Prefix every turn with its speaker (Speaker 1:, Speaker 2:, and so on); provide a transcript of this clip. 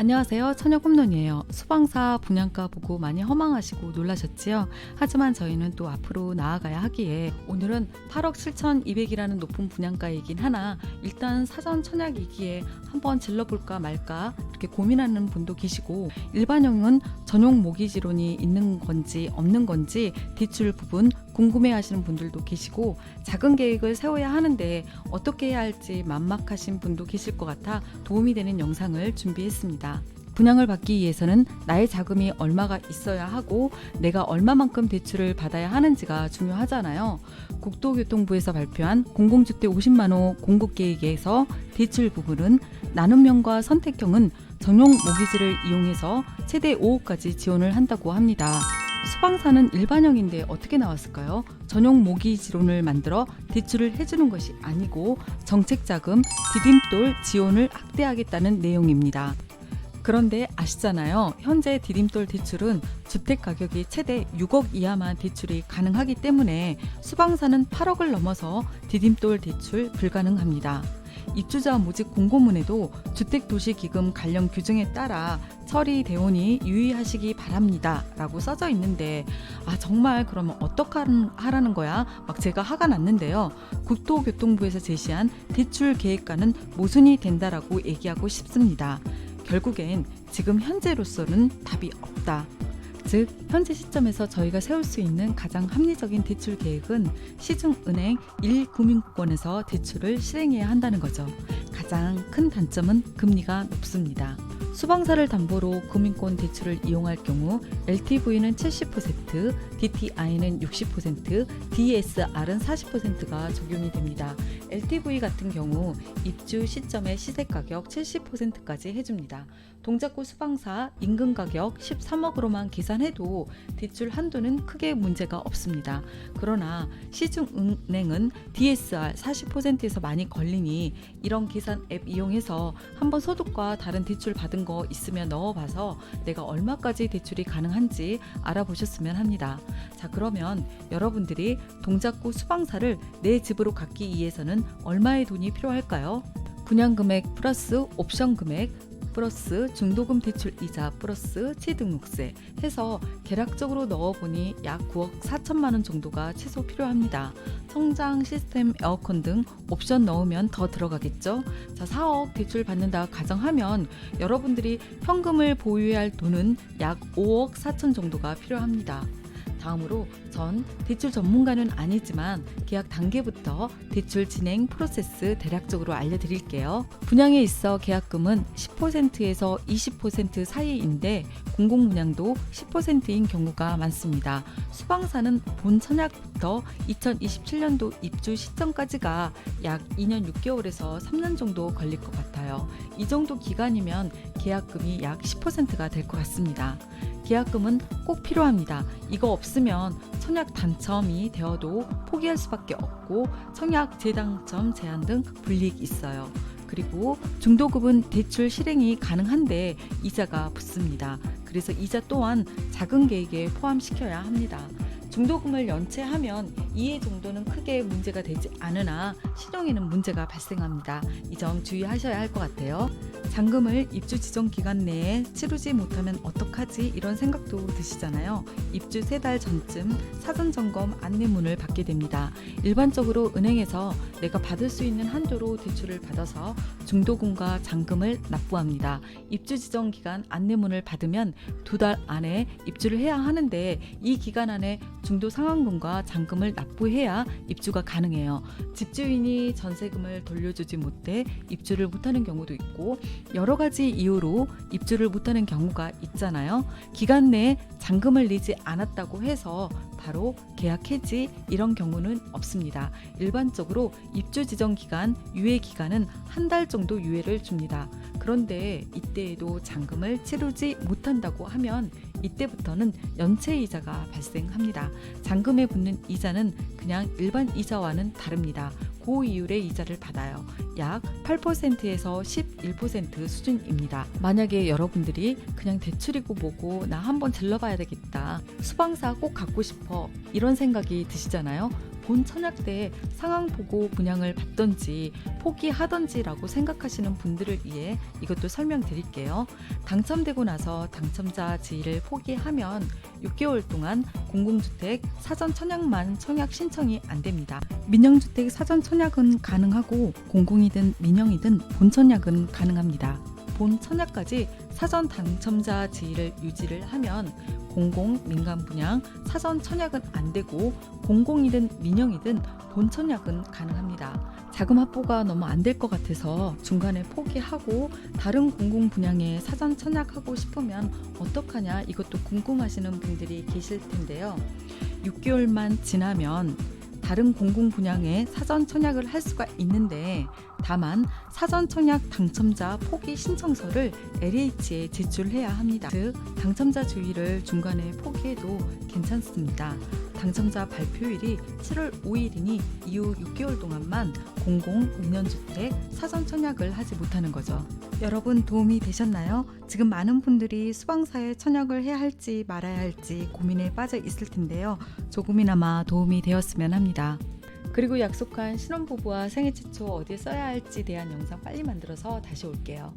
Speaker 1: 안녕하세요. 처녀꿈눈이에요. 수방사 분양가 보고 많이 허망하시고 놀라셨지요? 하지만 저희는 또 앞으로 나아가야 하기에 오늘은 8억 7,200이라는 높은 분양가이긴 하나 일단 사전 청약이기에 한번 질러볼까 말까 이렇게 고민하는 분도 계시고, 일반형은 전용 모기지론이 있는 건지 없는 건지 대출 부분 궁금해 하시는 분들도 계시고, 작은 계획을 세워야 하는데 어떻게 해야 할지 막막하신 분도 계실 것 같아 도움이 되는 영상을 준비했습니다. 분양을 받기 위해서는 나의 자금이 얼마가 있어야 하고 내가 얼마만큼 대출을 받아야 하는지가 중요하잖아요. 국토교통부에서 발표한 공공주택 50만호 공급계획에서 대출 부분은 나눔형과 선택형은 전용 모기지를 이용해서 최대 5억까지 지원을 한다고 합니다. 수방사는 일반형인데 어떻게 나왔을까요? 전용 모기지론을 만들어 대출을 해주는 것이 아니고 정책자금, 디딤돌 지원을 확대하겠다는 내용입니다. 그런데 아시잖아요. 현재 디딤돌 대출은 주택 가격이 최대 6억 이하만 대출이 가능하기 때문에 수방사는 8억을 넘어서 디딤돌 대출 불가능합니다. 입주자 모집 공고문에도 주택도시기금 관련 규정에 따라 처리되오니 유의하시기 바랍니다 라고 써져 있는데, 정말 그러면 어떻게 하라는 거야? 막 제가 화가 났는데요. 국토교통부에서 제시한 대출 계획과는 모순이 된다라고 얘기하고 싶습니다. 결국엔 지금 현재로서는 답이 없다. 즉, 현재 시점에서 저희가 세울 수 있는 가장 합리적인 대출 계획은 시중은행 1금융권에서 대출을 실행해야 한다는 거죠. 가장 큰 단점은 금리가 높습니다. 수방사를 담보로 금융권 대출을 이용할 경우 LTV는 70%, DTI는 60%, DSR은 40%가 적용이 됩니다. LTV 같은 경우 입주 시점의 시세가격 70%까지 해줍니다. 동작구 수방사 인근 가격 13억으로만 계산해도 대출 한도는 크게 문제가 없습니다. 그러나 시중은행은 DSR 40%에서 많이 걸리니 이런 계산 앱 이용해서 한번 소득과 다른 대출 받은 거 있으면 넣어봐서 내가 얼마까지 대출이 가능한지 알아보셨으면 합니다. 자, 그러면 여러분들이 동작구 수방사를 내 집으로 갖기 위해서는 얼마의 돈이 필요할까요? 분양금액 플러스 옵션금액 플러스 중도금 대출 이자 플러스 취등록세 해서 계략적으로 넣어보니 약 9억 4천만 원 정도가 최소 필요합니다. 성장 시스템 에어컨 등 옵션 넣으면 더 들어가겠죠. 자, 4억 대출 받는다 가정하면 여러분들이 현금을 보유해야 할 돈은 약 5억 4천 정도가 필요합니다. 다음으로 전 대출 전문가는 아니지만 계약 단계부터 대출 진행 프로세스 대략적으로 알려드릴게요. 분양에 있어 계약금은 10%에서 20% 사이인데 공공분양도 10%인 경우가 많습니다. 수방사는 본 청약부터 2027년도 입주 시점까지가 약 2년 6개월에서 3년 정도 걸릴 것 같아요. 이 정도 기간이면 계약금이 약 10%가 될 것 같습니다. 계약금은 꼭 필요합니다. 이거 없으면 청약 당첨이 되어도 포기할 수밖에 없고 청약 재당첨 제한 등 불이익이 있어요. 그리고 중도금은 대출 실행이 가능한데 이자가 붙습니다. 그래서 이자 또한 작은 계획에 포함시켜야 합니다. 중도금을 연체하면 이해 정도는 크게 문제가 되지 않으나 신용에는 문제가 발생합니다. 이 점 주의하셔야 할 것 같아요. 잔금을 입주 지정 기간 내에 치르지 못하면 어떡하지? 이런 생각도 드시잖아요. 입주 3달 전쯤 사전 점검 안내문을 받게 됩니다. 일반적으로 은행에서 내가 받을 수 있는 한도로 대출을 받아서 중도금과 잔금을 납부합니다. 입주 지정 기간 안내문을 받으면 2달 안에 입주를 해야 하는데 이 기간 안에 중도 상환금과 잔금을 납부해야 입주가 가능해요. 집주인이 전세금을 돌려주지 못해 입주를 못하는 경우도 있고 여러 가지 이유로 입주를 못하는 경우가 있잖아요. 기간 내에 잔금을 내지 않았다고 해서 바로 계약 해지 이런 경우는 없습니다. 일반적으로 입주 지정 기간 유예 기간은 한 달 정도 유예를 줍니다. 그런데 이때에도 잔금을 치르지 못한다고 하면 이때부터는 연체 이자가 발생합니다. 잔금에 붙는 이자는 그냥 일반 이자와는 다릅니다. 고이율의 이자를 받아요. 약 8%에서 11% 수준입니다. 만약에 여러분들이 그냥 대출이고 뭐고 나 한번 질러봐야 되겠다, 수방사 꼭 갖고 싶어 이런 생각이 드시잖아요. 본 청약 때 상황 보고 분양을 받던지 포기하던지라고 생각하시는 분들을 위해 이것도 설명드릴게요. 당첨되고 나서 당첨자 지위를 포기하면 6개월 동안 공공주택 사전 청약만 청약 신청이 안 됩니다. 민영주택 사전 청약은 가능하고 공공이든 민영이든 본 청약은 가능합니다. 본 청약까지 사전 당첨자 지위를 유지를 하면 공공, 민간 분양, 사전 청약은 안 되고 공공이든 민영이든 본 청약은 가능합니다. 자금 확보가 너무 안 될 것 같아서 중간에 포기하고 다른 공공 분양에 사전 청약하고 싶으면 어떡하냐 이것도 궁금하시는 분들이 계실 텐데요. 6개월만 지나면 다른 공공 분양에 사전 청약을 할 수가 있는데 다만 사전 청약 당첨자 포기 신청서를 LH에 제출해야 합니다. 즉 당첨자 주의를 중간에 포기해도 괜찮습니다. 당첨자 발표일이 7월 5일이니 이후 6개월 동안만 공공 민원주택 사전 청약을 하지 못하는 거죠. 여러분 도움이 되셨나요? 지금 많은 분들이 수방사에 청약을 해야 할지 말아야 할지 고민에 빠져 있을 텐데요. 조금이나마 도움이 되었으면 합니다. 그리고 약속한 신혼부부와 생애 최초 어디에 써야 할지 대한 영상 빨리 만들어서 다시 올게요.